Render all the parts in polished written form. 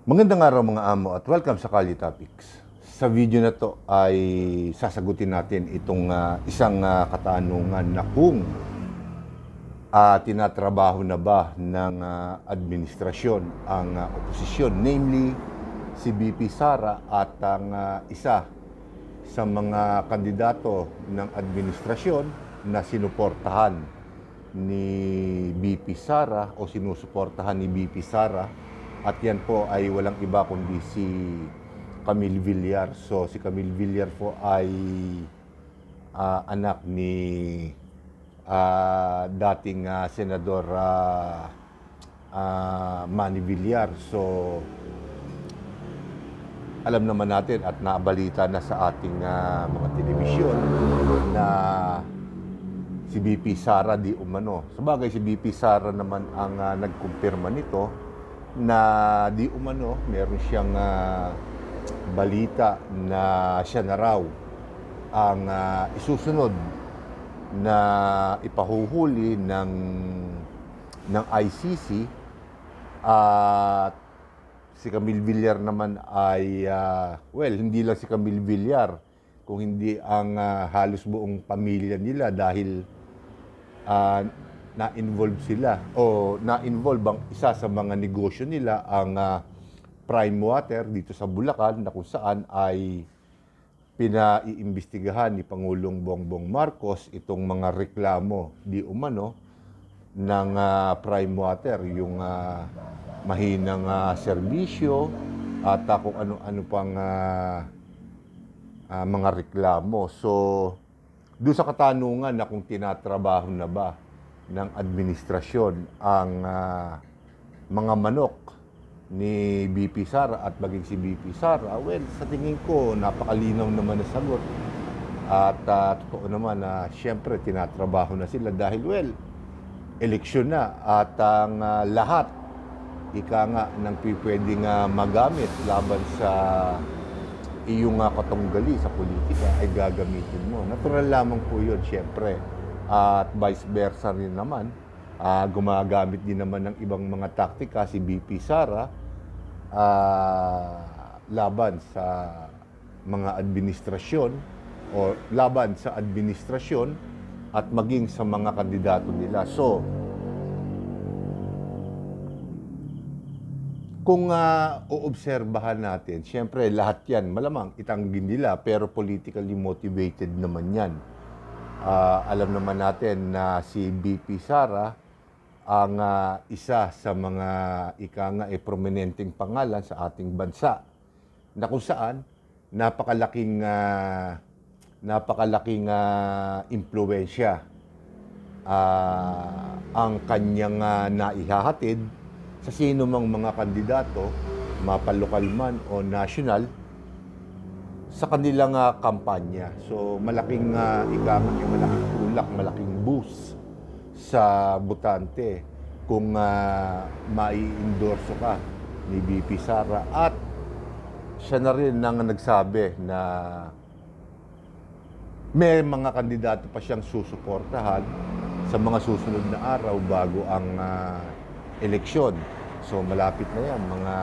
Magandang araw mga amo at welcome sa Kali Topics. Sa video na to ay sasagutin natin itong isang katanungan na kung tinatrabaho na ba ng administrasyon ang oposisyon, namely si BP Sara at ang isa sa mga kandidato ng administrasyon na sinuportahan ni BP Sara o sinusuportahan ni BP Sara. At yan po ay walang iba kundi si Camille Villar. So si Camille Villar po ay anak ni dating Senador Manny Villar. So alam naman natin at nabalita na sa ating mga telebisyon na si BP Sara di umano. Sabagay si BP Sara naman ang nagkumpirma nito na di umano meron siyang balita na siya na raw ang isusunod na ipahuhuli ng ICC. At si Camille Villar naman ay hindi lang si Camille Villar, kung hindi ang halos buong pamilya nila dahil na-involve sila o na-involve ang isa sa mga negosyo nila, ang Prime Water dito sa Bulacan, na kung saan ay pinaiimbestigahan ni Pangulong Bongbong Marcos itong mga reklamo di umano ng Prime Water, yung mahinang serbisyo at kung ano-ano pang mga reklamo. So doon sa katanungan na kung tinatrabaho na ba ng administrasyon ang mga manok ni BP Sara at maging si BP Sara, well, sa tingin ko napakalinaw naman na sagot. At totoo naman na siyempre tinatrabaho na sila dahil eleksyon na at ang lahat ika nga ng pwedeng magamit laban sa iyong katunggali sa politika ay gagamitin mo. Natural lamang po yun, siyempre. At vice versa rin naman, gumagamit din naman ng ibang mga taktika si BP Sara laban sa mga administrasyon o laban sa administrasyon at maging sa mga kandidato nila. So, kung uobserbahan natin, siyempre lahat yan malamang itanggin nila pero politically motivated naman yan. Alam naman natin na si BP Sara ang isa sa mga prominenteng pangalan sa ating bansa na kung saan napakalaking impluwensya ang kanyang naihahatid sa sino mang mga kandidato, mapalokal man o national, sa kanilang kampanya. So malaking malaking tulak, malaking boost sa botante kung mai-endorso ka ni BP Sara. At siya na rin nang nagsabi na may mga kandidato pa siyang susuportahan sa mga susunod na araw bago ang eleksyon. So malapit na yan, mga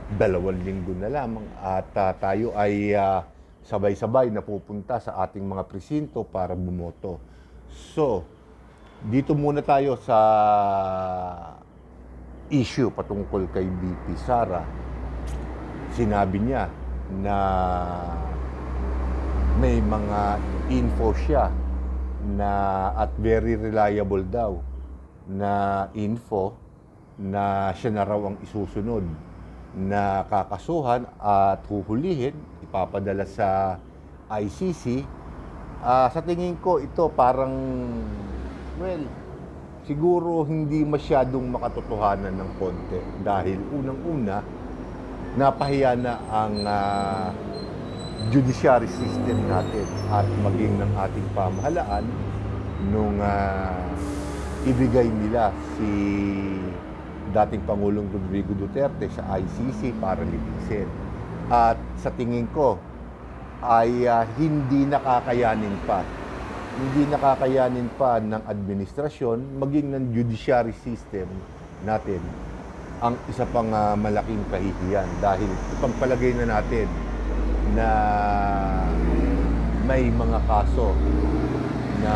2 linggo na lamang at tayo ay sabay-sabay na pupunta sa ating mga presinto para bumoto. So, dito muna tayo sa issue patungkol kay BP Sara. Sinabi niya na may mga info siya na at very reliable daw na info na siya na raw ang isusunod na kakasuhan at huhulihin, ipapadala sa ICC. Sa tingin ko ito parang, siguro hindi masyadong makatotohanan ng konti dahil unang-una, napahiya na ang judiciary system natin at maging ng ating pamahalaan nung ibigay nila si dating Pangulong Rodrigo Duterte sa ICC para linisin. At sa tingin ko ay hindi nakakayanin pa ng administrasyon maging ng judiciary system natin ang isa pang malaking kahihiyan dahil ipagpalagay na natin na may mga kaso na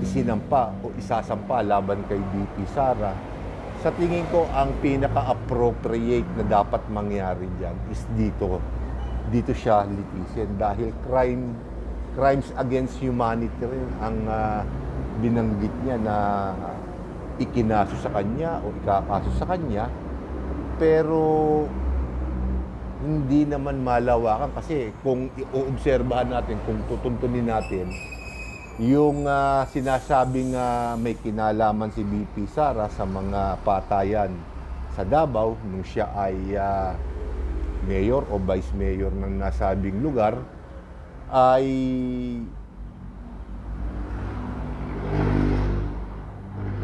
isinampa o isasampa laban kay BP Sara. Sa tingin ko, ang pinaka-appropriate na dapat mangyari dyan is dito siya litisin dahil crimes against humanity rin ang binanggit niya na ikinaso sa kanya o ikakaso sa kanya, pero hindi naman malawakan kasi kung i-oobserbahan natin, kung tutuntunin natin yung sinasabing may kinalaman si BP Sara sa mga patayan sa Davao nung siya ay mayor o vice mayor ng nasabing lugar, ay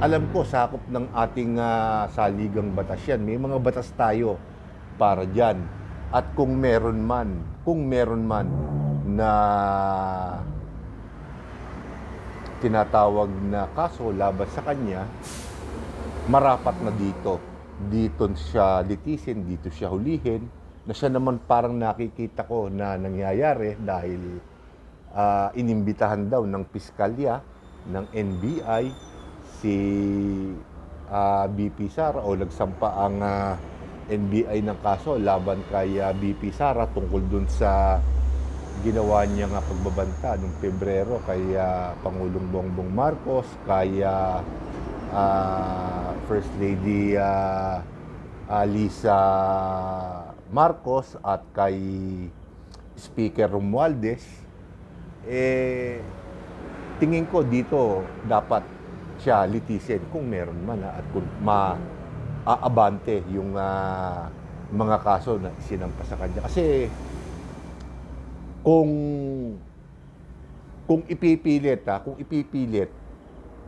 alam ko sakop ng ating saligang batas yan. May mga batas tayo para dyan. At kung meron man na tinatawag na kaso laban sa kanya, marapat na dito siya litisin, dito siya hulihin, na siya naman parang nakikita ko na nangyayari dahil inimbitahan daw ng piskalya ng NBI si BP Sara o nagsampa ang NBI ng kaso laban kay BP Sara tungkol dun sa ginawa niya nga pagbabanta noong Pebrero kay Pangulong Bongbong Marcos, kay First Lady Lisa Marcos at kay Speaker Romualdez. Tingin ko dito dapat siya litisin kung meron man at kung maaabante yung mga kaso na isinampa sa kanya. Kasi kung ipipilit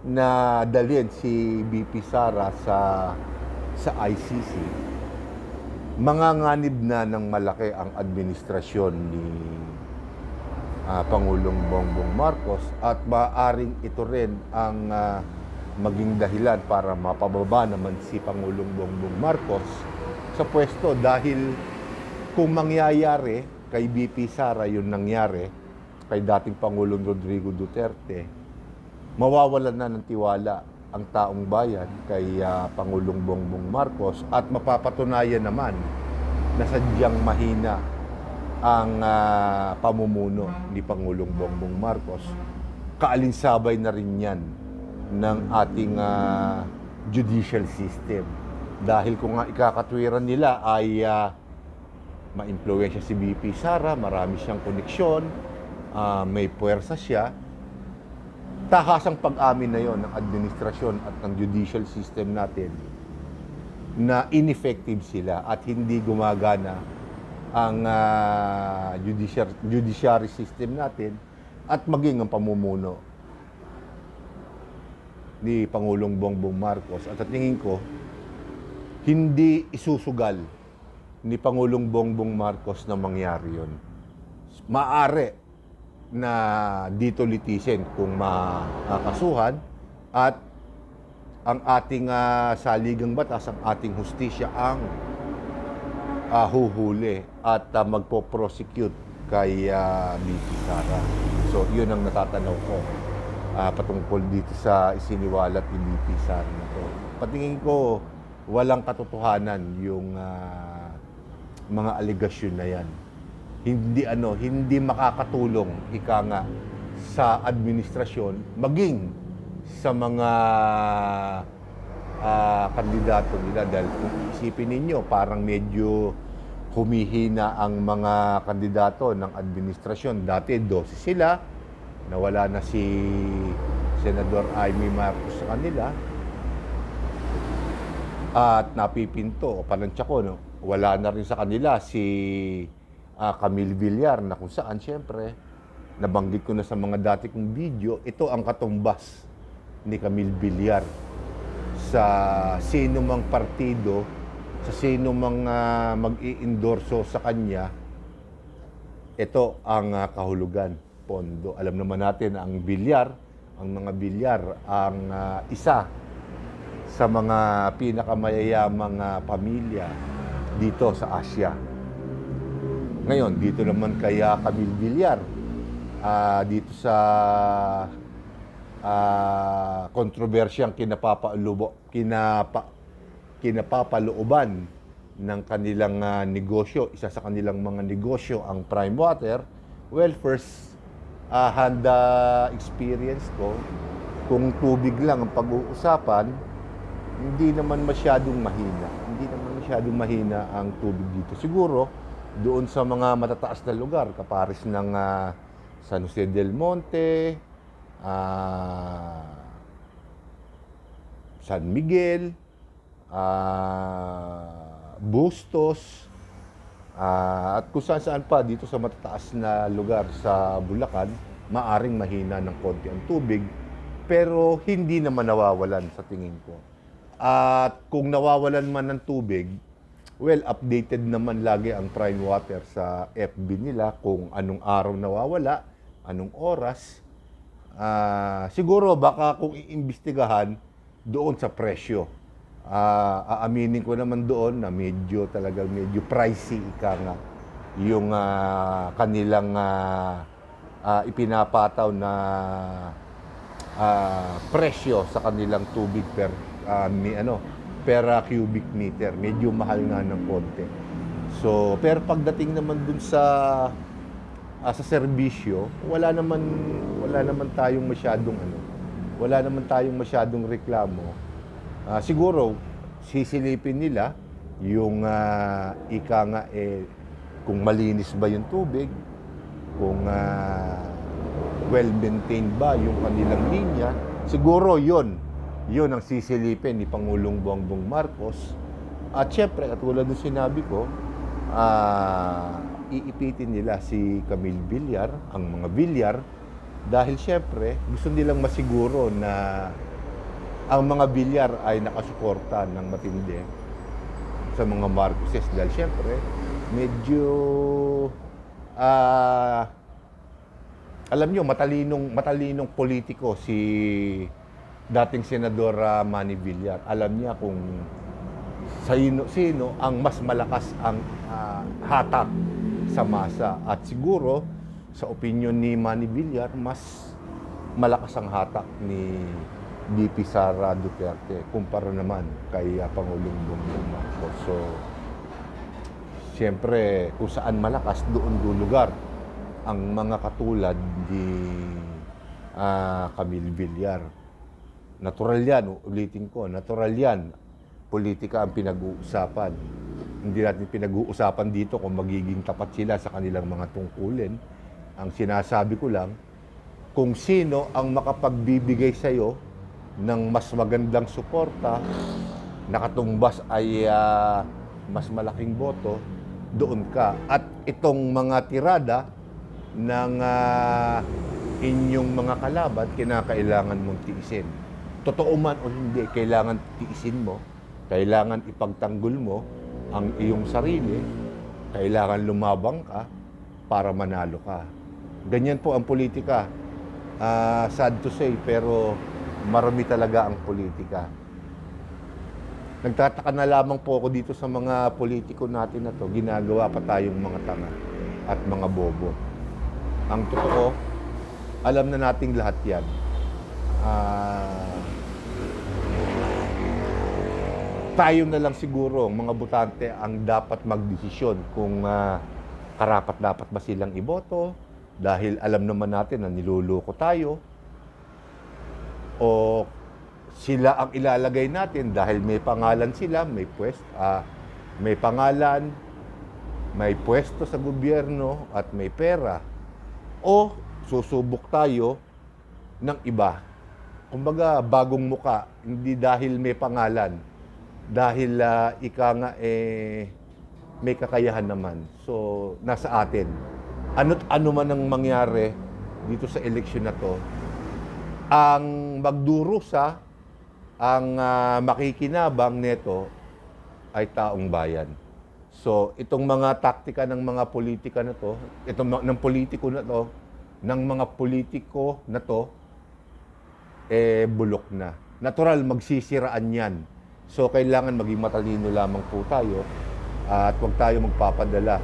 na dalhin si BP Sara sa ICC, manganganib na ng malaki ang administrasyon ni Pangulong Bongbong Marcos at maaaring ito rin ang maging dahilan para mapababa naman si Pangulong Bongbong Marcos sa pwesto, dahil kung mangyayari kay BP Sara yung nangyari kay dating Pangulong Rodrigo Duterte, mawawalan na ng tiwala ang taong bayan kay Pangulong Bongbong Marcos at mapapatunayan naman na sadyang mahina ang pamumuno ni Pangulong Bongbong Marcos. Kaalinsabay na rin yan ng ating judicial system. Dahil kung ikakatwiran nila ay ma-impluwensya si BP Sara, marami siyang koneksyon, may puwersa siya, tahasang pag-amin na yon ng administrasyon at ng judicial system natin na ineffective sila at hindi gumagana ang judiciary system natin at maging ang pamumuno ni Pangulong Bongbong Marcos. At tingin ko, hindi isusugal ni Pangulong Bongbong Marcos na mangyari yun. Maaari na dito litisin kung makakasuhan at ang ating saligang batas, ang ating hustisya ang huhuli at magpo-prosecute kay BP Sara. So, yun ang natatanaw ko patungkol dito sa isiniwalat ni BP Sara na to. Patingin ko, walang katotohanan yung mga aligasyon na yan. Hindi makakatulong ika nga sa administrasyon maging sa mga kandidato nila, dahil kung isipin ninyo parang medyo humihina ang mga kandidato ng administrasyon. Dati 12 sila, nawala na si Senador Amy Marcos sa kanila at napipinto o panantya ko, no? Wala na rin sa kanila si Camille Villar, na kung saan siyempre nabanggit ko na sa mga dati kong video, ito ang katumbas ni Camille Villar sa sino mang partido, sa sino mang mag-i-endorso sa kanya. Ito ang kahulugan, pondo. Alam naman natin ang Villar, ang mga Villar ang isa sa sa mga pinakamayayamang pamilya dito sa Asia. Ngayon, dito naman kay Camille Villar, dito sa kontrobersyang kinapapalooban ng kanilang negosyo, isa sa kanilang mga negosyo ang Prime Water. Well, first hand experience ko, kung tubig lang ang pag-uusapan, hindi naman masyadong mahina. Hindi naman masyadong mahina ang tubig dito. Siguro, doon sa mga matataas na lugar, kapares ng San Jose del Monte, San Miguel, Bustos, at kung saan pa dito sa matataas na lugar sa Bulacan, maaring mahina ng konti ang tubig, pero hindi naman nawawalan sa tingin ko. At kung nawawalan man ng tubig, well, updated naman lagi ang Prime Water sa FB nila kung anong araw nawawala, anong oras. Siguro baka kung iimbestigahan doon sa presyo. Aaminin ko naman doon na medyo pricey ika nga yung kanilang ipinapataw na presyo sa kanilang tubig per cubic meter. Medyo mahal nga ng konti. So, pero pagdating naman dun sa serbisyo, wala naman tayong masyadong reklamo. Siguro sisilipin nila yung ika nga kung malinis ba yung tubig, kung well-maintained ba yung kanilang linya. Siguro yun ang sisilipin ni Pangulong Bongbong Marcos. At syempre, katulad ng sinabi ko, iipitin nila si Camille Villar, ang mga Villar, dahil syempre, gusto nilang masiguro na ang mga Villar ay nakasuporta ng matindi sa mga Marcoses. Dahil syempre, medyo, alam nyo, matalinong politiko si dating Senador Manny Villar. Alam niya kung sino ang mas malakas ang hatak sa masa. At siguro, sa opinion ni Manny Villar, mas malakas ang hatak ni VP Sara Duterte kumpara naman kay Pangulong Bongbong Marcos. So, siyempre, kung saan malakas, doon lugar ang mga katulad ni Camille Villar. Natural yan, ulitin ko, natural yan. Politika ang pinag-uusapan. Hindi natin pinag-uusapan dito kung magiging tapat sila sa kanilang mga tungkulin. Ang sinasabi ko lang, kung sino ang makapagbibigay sa'yo ng mas magandang suporta, nakatumbas ay mas malaking boto, doon ka. At itong mga tirada ng inyong mga kalaban, kinakailangan mong tiisin. Totoo man o hindi, kailangan tiisin mo, kailangan ipagtanggol mo ang iyong sarili, kailangan lumabang ka para manalo ka. Ganyan po ang politika. Sad to say, pero marami talaga ang politika. Nagtataka na lamang po ako dito sa mga politiko natin na to, ginagawa pa tayong mga tanga at mga bobo. Ang totoo, alam na nating lahat yan. Tayo na lang siguro, mga botante, ang dapat magdesisyon kung karapat-dapat ba silang iboto dahil alam naman natin na niluloko tayo, o sila ang ilalagay natin dahil may pangalan sila, may pangalan, may pwesto sa gobyerno at may pera, o susubok tayo ng iba. Kumbaga, bagong muka, hindi dahil may pangalan, dahil ika nga may kakayahan naman. So, nasa atin. Ano't ano man ang mangyari dito sa eleksyon na to, ang magdurusa, ang makikinabang neto ay taong bayan. So, itong mga taktika ng mga politika na to, ng politiko na to, ng mga politiko na to, bulok na. natural magsisiraan yan. So, kailangan maging matalino lamang po tayo at huwag tayo magpapadala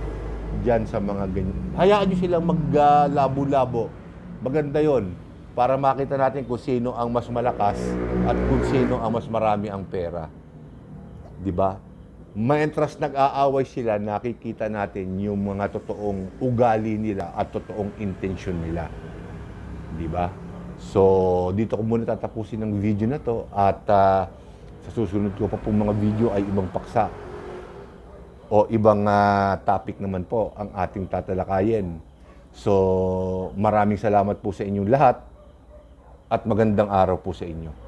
dyan sa mga ganyan. Hayaan nyo silang maglabo-labo. Maganda yon para makita natin kung sino ang mas malakas at kung sino ang mas marami ang pera. Di ba? Maentras nag-aaway sila, nakikita natin yung mga totoong ugali nila at totoong intensyon nila. Di ba? So, dito ko muna tatapusin ang video na to at sa susunod ko pa pong mga video ay ibang paksa o ibang topic naman po ang ating tatalakayin. So, maraming salamat po sa inyong lahat at magandang araw po sa inyo.